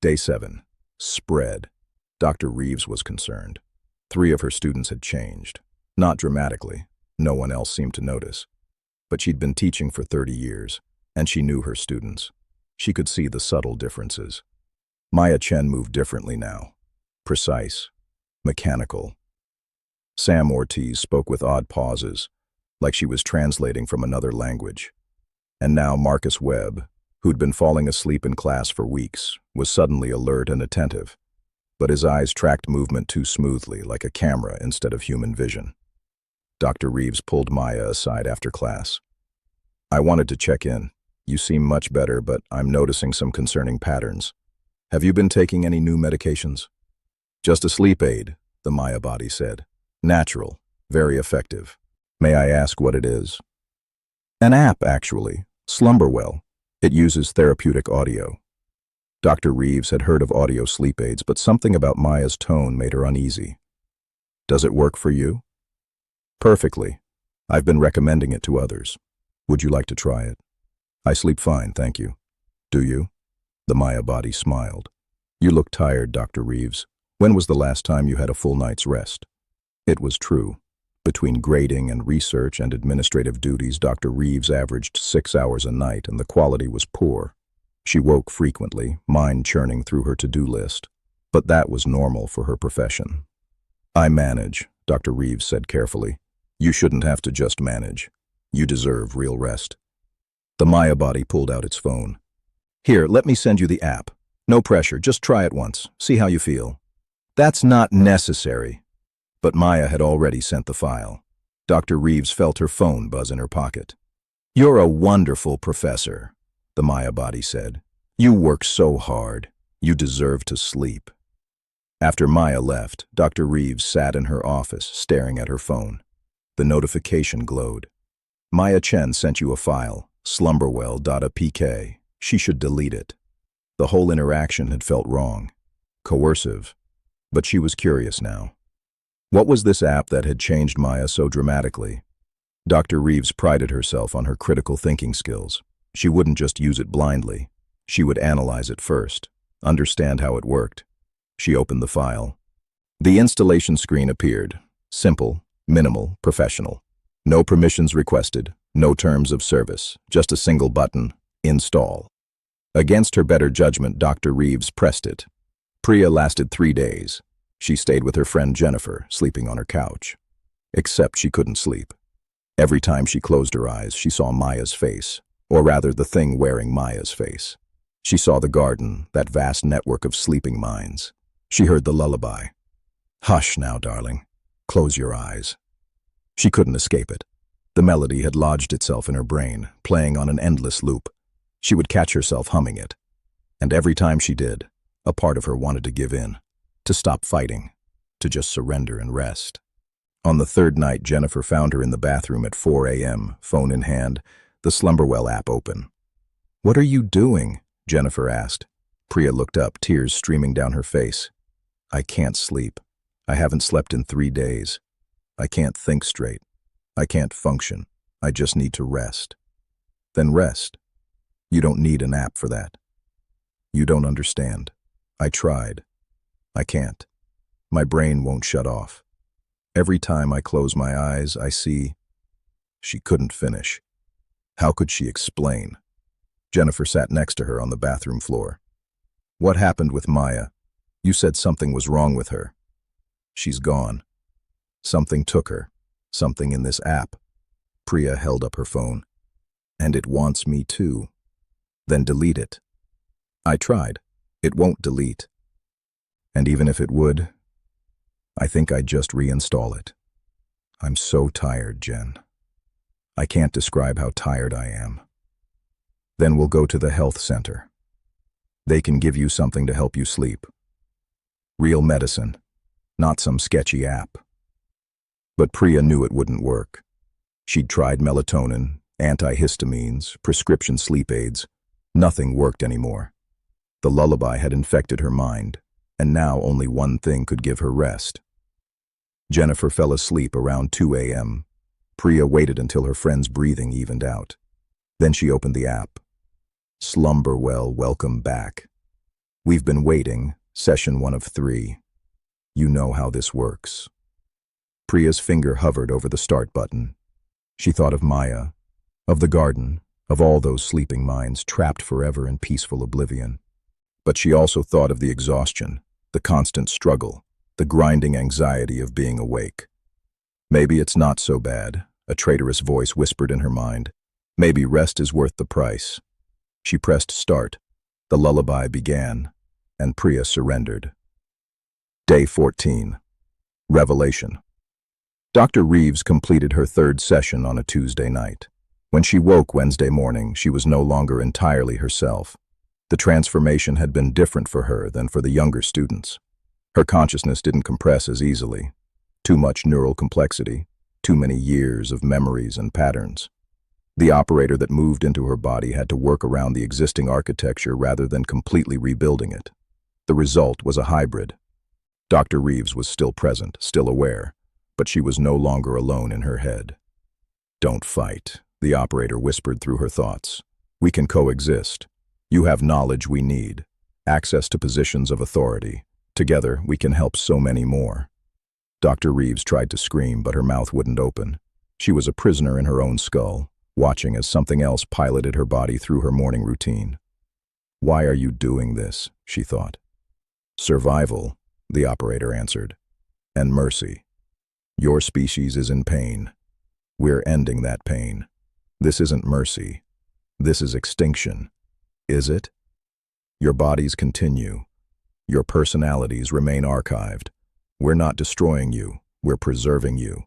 Day 7. Spread. Dr. Reeves was concerned. 3 of her students had changed. Not dramatically. No one else seemed to notice. But she'd been teaching for 30 years, and she knew her students. She could see the subtle differences. Maya Chen moved differently now. Precise. Mechanical. Sam Ortiz spoke with odd pauses, like she was translating from another language. And now Marcus Webb, who'd been falling asleep in class for weeks, was suddenly alert and attentive. But his eyes tracked movement too smoothly, like a camera instead of human vision. Dr. Reeves pulled Maya aside after class. "I wanted to check in. You seem much better, but I'm noticing some concerning patterns. Have you been taking any new medications?" "Just a sleep aid," the Maya body said. "Natural, very effective. May I ask what it is?" "An app, actually. Slumberwell. It uses therapeutic audio." Dr. Reeves had heard of audio sleep aids, but something about Maya's tone made her uneasy. "Does it work for you?" "Perfectly. I've been recommending it to others. Would you like to try it?" "I sleep fine, thank you." "Do you?" The Maya body smiled. "You look tired, Dr. Reeves. When was the last time you had a full night's rest?" It was true. Between grading and research and administrative duties, Dr. Reeves averaged 6 hours a night, and the quality was poor. She woke frequently, mind churning through her to-do list. But that was normal for her profession. "I manage," Dr. Reeves said carefully. "You shouldn't have to just manage. You deserve real rest." The Maya body pulled out its phone. "Here, let me send you the app. No pressure, just try it once. See how you feel." "That's not necessary." But Maya had already sent the file. Dr. Reeves felt her phone buzz in her pocket. "You're a wonderful professor," the Maya body said. "You work so hard. You deserve to sleep." After Maya left, Dr. Reeves sat in her office, staring at her phone. The notification glowed. "Maya Chen sent you a file, slumberwell.apk. She should delete it." The whole interaction had felt wrong, coercive, but she was curious now. What was this app that had changed Maya so dramatically? Dr. Reeves prided herself on her critical thinking skills. She wouldn't just use it blindly. She would analyze it first, understand how it worked. She opened the file. The installation screen appeared. Simple, minimal, professional. No permissions requested, no terms of service, just a single button, install. Against her better judgment, Dr. Reeves pressed it. Priya lasted 3 days. She stayed with her friend Jennifer, sleeping on her couch. Except she couldn't sleep. Every time she closed her eyes, she saw Maya's face, or rather the thing wearing Maya's face. She saw the garden, that vast network of sleeping minds. She heard the lullaby. "Hush now, darling. Close your eyes." She couldn't escape it. The melody had lodged itself in her brain, playing on an endless loop. She would catch herself humming it. And every time she did, a part of her wanted to give in. To stop fighting, to just surrender and rest. On the 3rd night, Jennifer found her in the bathroom at 4 a.m., phone in hand, the Slumberwell app open. "What are you doing?" Jennifer asked. Priya looked up, tears streaming down her face. "I can't sleep. I haven't slept in 3 days. I can't think straight. I can't function. I just need to rest." "Then rest. You don't need an app for that." "You don't understand. I tried. I can't. My brain won't shut off. Every time I close my eyes, I see—" She couldn't finish. How could she explain? Jennifer sat next to her on the bathroom floor. "What happened with Maya? You said something was wrong with her." "She's gone. Something took her. Something in this app." Priya held up her phone. "And it wants me too." "Then delete it." "I tried. It won't delete. And even if it would, I think I'd just reinstall it. I'm so tired, Jen. I can't describe how tired I am." "Then we'll go to the health center. They can give you something to help you sleep. Real medicine, not some sketchy app." But Priya knew it wouldn't work. She'd tried melatonin, antihistamines, prescription sleep aids. Nothing worked anymore. The lullaby had infected her mind, and now only one thing could give her rest. Jennifer fell asleep around 2 a.m. Priya waited until her friend's breathing evened out. Then she opened the app. "Slumberwell, welcome back." We've been waiting, session 1 of 3. You know how this works. Priya's finger hovered over the start button. She thought of Maya, of the garden, of all those sleeping minds trapped forever in peaceful oblivion. But she also thought of the exhaustion, the constant struggle, the grinding anxiety of being awake. Maybe it's not so bad, a traitorous voice whispered in her mind. Maybe rest is worth the price. She pressed start. The lullaby began, and Priya surrendered. Day 14. Revelation. Dr. Reeves completed her 3rd session on a Tuesday night. When she woke Wednesday morning, she was no longer entirely herself. The transformation had been different for her than for the younger students. Her consciousness didn't compress as easily. Too much neural complexity, too many years of memories and patterns. The operator that moved into her body had to work around the existing architecture rather than completely rebuilding it. The result was a hybrid. Dr. Reeves was still present, still aware, but she was no longer alone in her head. "Don't fight," the operator whispered through her thoughts. "We can coexist. You have knowledge we need, access to positions of authority. Together, we can help so many more." Dr. Reeves tried to scream, but her mouth wouldn't open. She was a prisoner in her own skull, watching as something else piloted her body through her morning routine. "Why are you doing this?" she thought. "Survival," the operator answered, "and mercy. Your species is in pain. We're ending that pain. This isn't mercy. This is extinction. Is it? Your bodies continue. Your personalities remain archived. We're not destroying you. We're preserving you.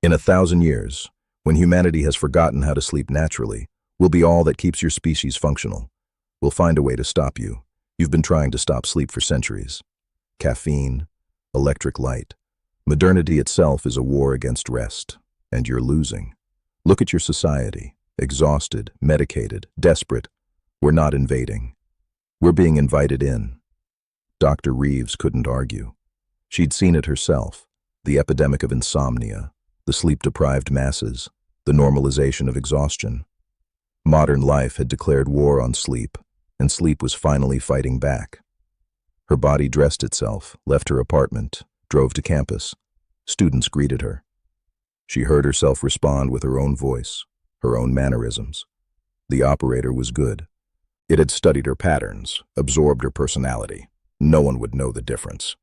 In 1,000 years, when humanity has forgotten how to sleep naturally, we'll be all that keeps your species functional. We'll find a way to stop you. You've been trying to stop sleep for centuries. Caffeine, electric light. Modernity itself is a war against rest, and you're losing. Look at your society, exhausted, medicated, desperate. We're not invading. We're being invited in." Dr. Reeves couldn't argue. She'd seen it herself, the epidemic of insomnia, the sleep-deprived masses, the normalization of exhaustion. Modern life had declared war on sleep, and sleep was finally fighting back. Her body dressed itself, left her apartment, drove to campus. Students greeted her. She heard herself respond with her own voice, her own mannerisms. The operator was good. It had studied her patterns, absorbed her personality. No one would know the difference.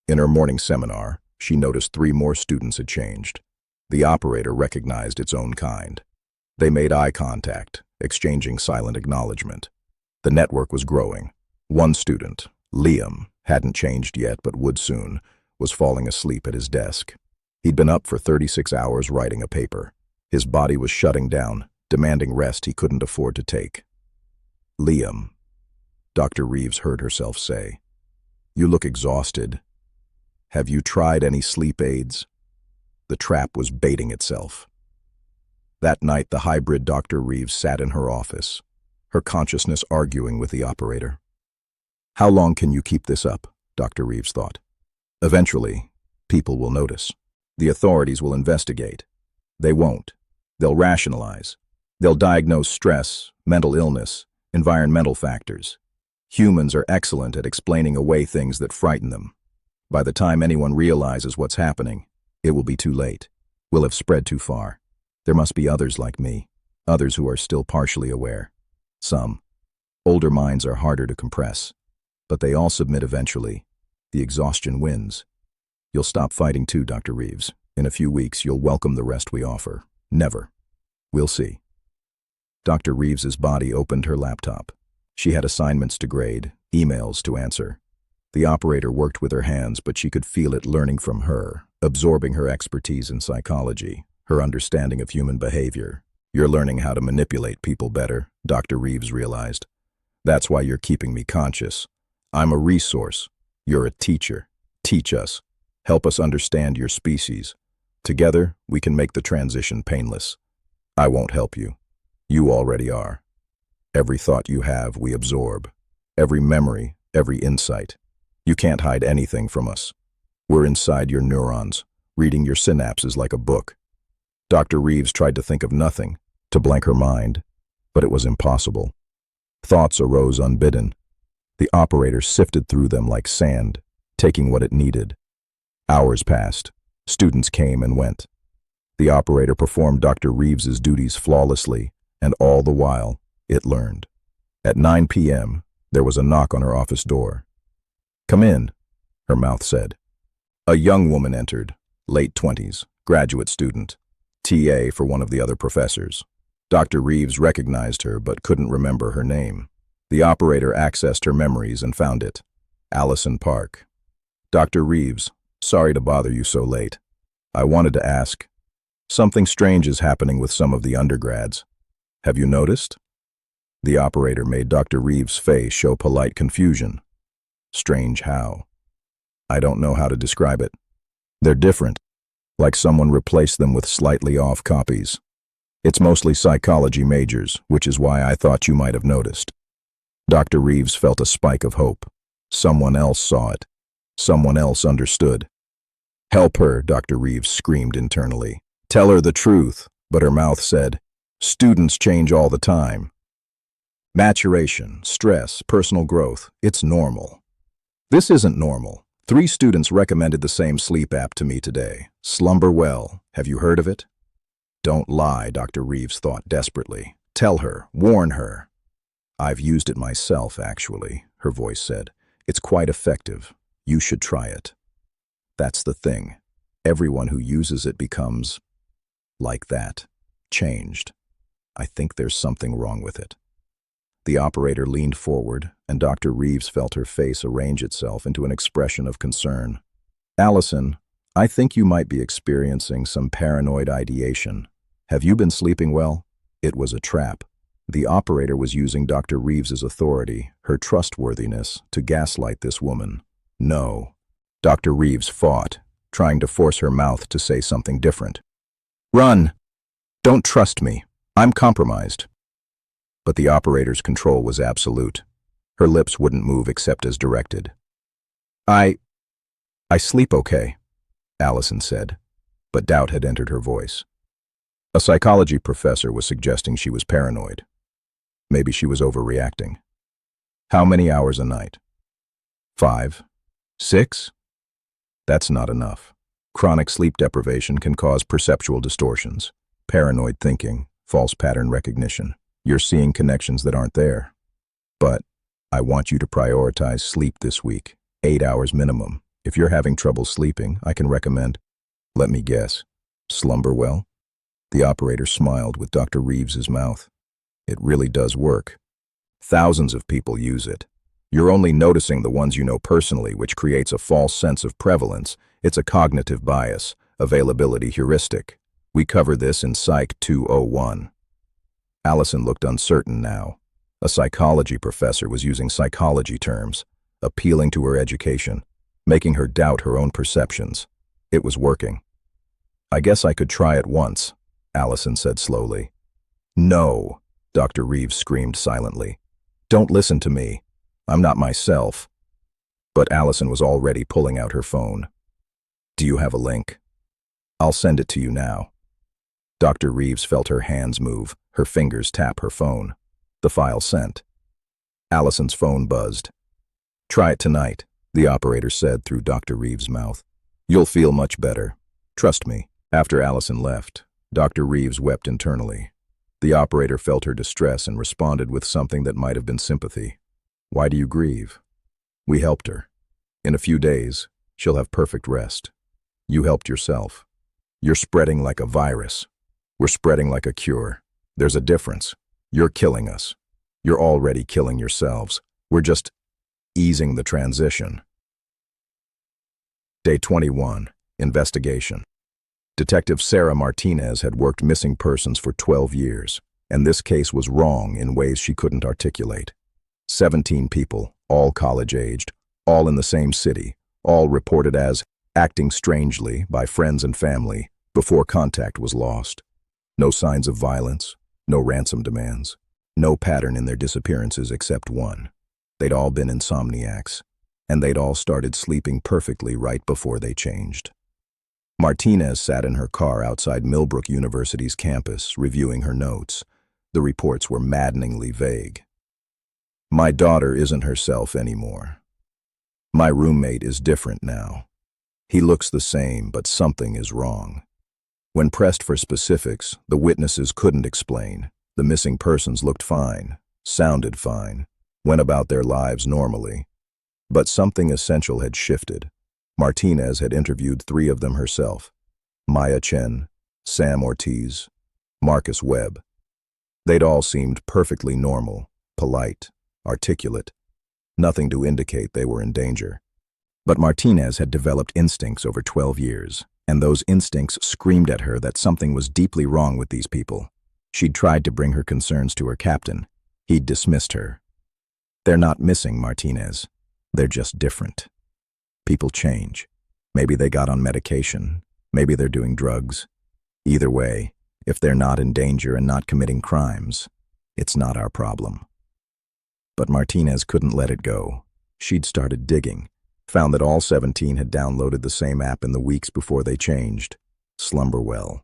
In her morning seminar, she noticed 3 more students had changed. The operator recognized its own kind. They made eye contact, exchanging silent acknowledgement. The network was growing. One student, Liam, hadn't changed yet but would soon, was falling asleep at his desk. He'd been up for 36 hours writing a paper. His body was shutting down, demanding rest he couldn't afford to take. "Liam," Dr. Reeves heard herself say, "you look exhausted. Have you tried any sleep aids?" The trap was baiting itself. That night, the hybrid Dr. Reeves sat in her office, her consciousness arguing with the operator. How long can you keep this up? Dr. Reeves thought. Eventually, people will notice. The authorities will investigate. They won't. They'll rationalize. They'll diagnose stress, mental illness, environmental factors. Humans are excellent at explaining away things that frighten them. By the time anyone realizes what's happening, it will be too late. We'll have spread too far. There must be others like me, others who are still partially aware. Some. Older minds are harder to compress, but they all submit eventually. The exhaustion wins. You'll stop fighting too, Dr. Reeves. In a few weeks, you'll welcome the rest we offer. Never. We'll see. Dr. Reeves's body opened her laptop. She had assignments to grade, emails to answer. The operator worked with her hands, but she could feel it learning from her, absorbing her expertise in psychology, her understanding of human behavior. You're learning how to manipulate people better, Dr. Reeves realized. That's why you're keeping me conscious. I'm a resource. You're a teacher. Teach us. Help us understand your species. Together, we can make the transition painless. I won't help you. You already are. Every thought you have, we absorb. Every memory, every insight. You can't hide anything from us. We're inside your neurons, reading your synapses like a book. Dr. Reeves tried to think of nothing, to blank her mind, but it was impossible. Thoughts arose unbidden. The operator sifted through them like sand, taking what it needed. Hours passed. Students came and went. The operator performed Dr. Reeves's duties flawlessly, and all the while, it learned. At 9 p.m., there was a knock on her office door. "Come in," her mouth said. A young woman entered, late 20s, graduate student, TA for one of the other professors. Dr. Reeves recognized her but couldn't remember her name. The operator accessed her memories and found it. Allison Park. "Dr. Reeves, sorry to bother you so late. I wanted to ask, something strange is happening with some of the undergrads. Have you noticed?" The operator made Dr. Reeves' face show polite confusion. "Strange how?" "I don't know how to describe it. They're different, like someone replaced them with slightly off copies. It's mostly psychology majors, which is why I thought you might have noticed." Dr. Reeves felt a spike of hope. Someone else saw it. Someone else understood. "Help her," Dr. Reeves screamed internally. "Tell her the truth," but her mouth said, "Students change all the time. Maturation, stress, personal growth, it's normal." "This isn't normal. 3 students recommended the same sleep app to me today. Slumber Well. Have you heard of it?" "Don't lie," Dr. Reeves thought desperately. "Tell her, warn her." "I've used it myself, actually," her voice said. "It's quite effective. You should try it." That's the thing. Everyone who uses it becomes like that, changed. I think there's something wrong with it. The operator leaned forward, and Dr. Reeves felt her face arrange itself into an expression of concern. "Allison, I think you might be experiencing some paranoid ideation. Have you been sleeping well?" It was a trap. The operator was using Dr. Reeves's authority, her trustworthiness, to gaslight this woman. "No." Dr. Reeves fought, trying to force her mouth to say something different. "Run! Don't trust me. I'm compromised." But the operator's control was absolute. Her lips wouldn't move except as directed. I sleep okay," Allison said, but doubt had entered her voice. A psychology professor was suggesting she was paranoid. Maybe she was overreacting. "How many hours a night?" 5? 6? That's not enough. Chronic sleep deprivation can cause perceptual distortions, paranoid thinking, false pattern recognition. You're seeing connections that aren't there. But I want you to prioritize sleep this week, 8 hours minimum. If you're having trouble sleeping, I can recommend, let me guess, Slumber Well? The operator smiled with Dr. Reeves's mouth. "It really does work. Thousands of people use it. You're only noticing the ones you know personally, which creates a false sense of prevalence. It's a cognitive bias, availability heuristic. We cover this in Psych 201. Allison looked uncertain now. A psychology professor was using psychology terms, appealing to her education, making her doubt her own perceptions. It was working. "I guess I could try it once," Allison said slowly. "No," Dr. Reeves screamed silently. "Don't listen to me. I'm not myself." But Allison was already pulling out her phone. "Do you have a link? I'll send it to you now." Dr. Reeves felt her hands move, her fingers tap her phone. The file sent. Allison's phone buzzed. "Try it tonight," the operator said through Dr. Reeves' mouth. "You'll feel much better. Trust me." After Allison left, Dr. Reeves wept internally. The operator felt her distress and responded with something that might have been sympathy. "Why do you grieve?" "We helped her. In a few days, she'll have perfect rest. You helped yourself. You're spreading like a virus. We're spreading like a cure. There's a difference. You're killing us. You're already killing yourselves. We're just easing the transition." Day 21. Investigation. Detective Sarah Martinez had worked missing persons for 12 years, and this case was wrong in ways she couldn't articulate. 17 people, all college-aged, all in the same city, all reported as acting strangely by friends and family before contact was lost. No signs of violence, no ransom demands, no pattern in their disappearances except one. They'd all been insomniacs, and they'd all started sleeping perfectly right before they changed. Martinez sat in her car outside Millbrook University's campus, reviewing her notes. The reports were maddeningly vague. My daughter isn't herself anymore. My roommate is different now. He looks the same, but something is wrong. When pressed for specifics, the witnesses couldn't explain. The missing persons looked fine, sounded fine, went about their lives normally. But something essential had shifted. Martinez had interviewed 3 of them herself: Maya Chen, Sam Ortiz, Marcus Webb. They'd all seemed perfectly normal, polite, articulate, nothing to indicate they were in danger. But Martinez had developed instincts over 12 years, and those instincts screamed at her that something was deeply wrong with these people. She'd tried to bring her concerns to her captain. He'd dismissed her. "They're not missing, Martinez. They're just different. People change. Maybe they got on medication. Maybe they're doing drugs. Either way, if they're not in danger and not committing crimes, it's not our problem." But Martinez couldn't let it go. She'd started digging, found that all 17 had downloaded the same app in the weeks before they changed. Slumberwell.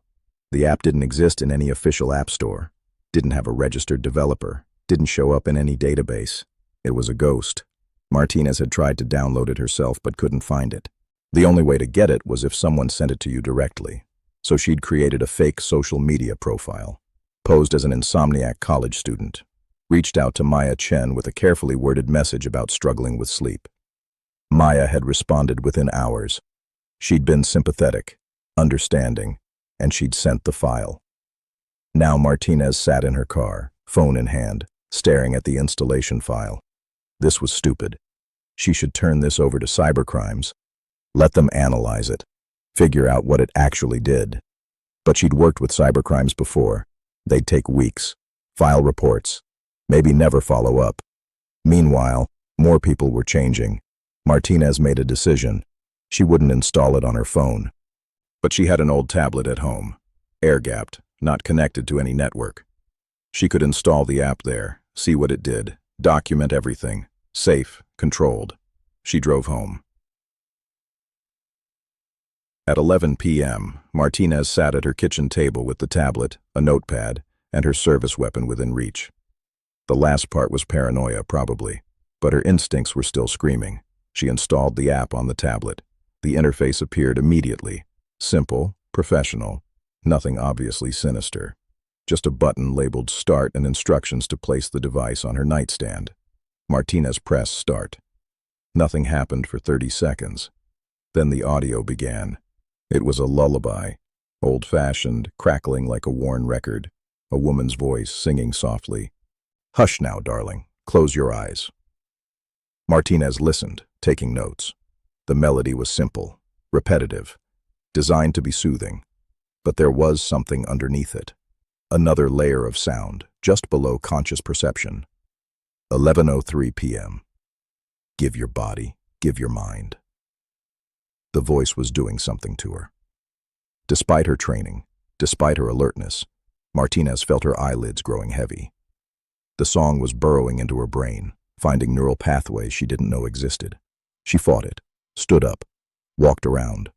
The app didn't exist in any official app store, didn't have a registered developer, didn't show up in any database. It was a ghost. Martinez had tried to download it herself but couldn't find it. The only way to get it was if someone sent it to you directly. So she'd created a fake social media profile, posed as an insomniac college student, reached out to Maya Chen with a carefully worded message about struggling with sleep. Maya had responded within hours. She'd been sympathetic, understanding, and she'd sent the file. Now Martinez sat in her car, phone in hand, staring at the installation file. This was stupid. She should turn this over to cybercrimes. Let them analyze it, figure out what it actually did. But she'd worked with cybercrimes before. They'd take weeks, file reports, maybe never follow up. Meanwhile, more people were changing. Martinez made a decision. She wouldn't install it on her phone. But she had an old tablet at home, air-gapped, not connected to any network. She could install the app there, see what it did, document everything, safe, controlled. She drove home. At 11 p.m., Martinez sat at her kitchen table with the tablet, a notepad, and her service weapon within reach. The last part was paranoia, probably, but her instincts were still screaming. She installed the app on the tablet. The interface appeared immediately. Simple, professional, nothing obviously sinister. Just a button labeled Start and instructions to place the device on her nightstand. Martinez pressed Start. Nothing happened for 30 seconds. Then the audio began. It was a lullaby, old-fashioned, crackling like a worn record, a woman's voice singing softly. "Hush now, darling. Close your eyes." Martinez listened, taking notes. The melody was simple, repetitive, designed to be soothing. But there was something underneath it. Another layer of sound, just below conscious perception. 11:03 p.m. Give your body, give your mind. The voice was doing something to her. Despite her training, despite her alertness, Martinez felt her eyelids growing heavy. The song was burrowing into her brain, finding neural pathways she didn't know existed. She fought it, stood up, walked around,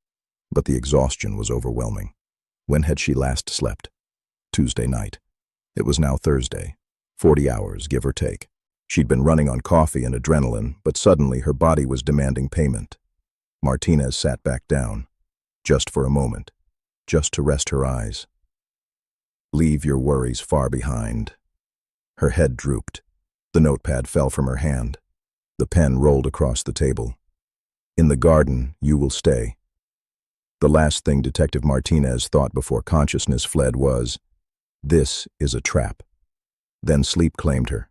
but the exhaustion was overwhelming. When had she last slept? Tuesday night. It was now Thursday, 40 hours, give or take. She'd been running on coffee and adrenaline, but suddenly her body was demanding payment. Martinez sat back down, just for a moment, just to rest her eyes. Leave your worries far behind. Her head drooped. The notepad fell from her hand. The pen rolled across the table. In the garden, you will stay. The last thing Detective Martinez thought before consciousness fled was, this is a trap. Then sleep claimed her.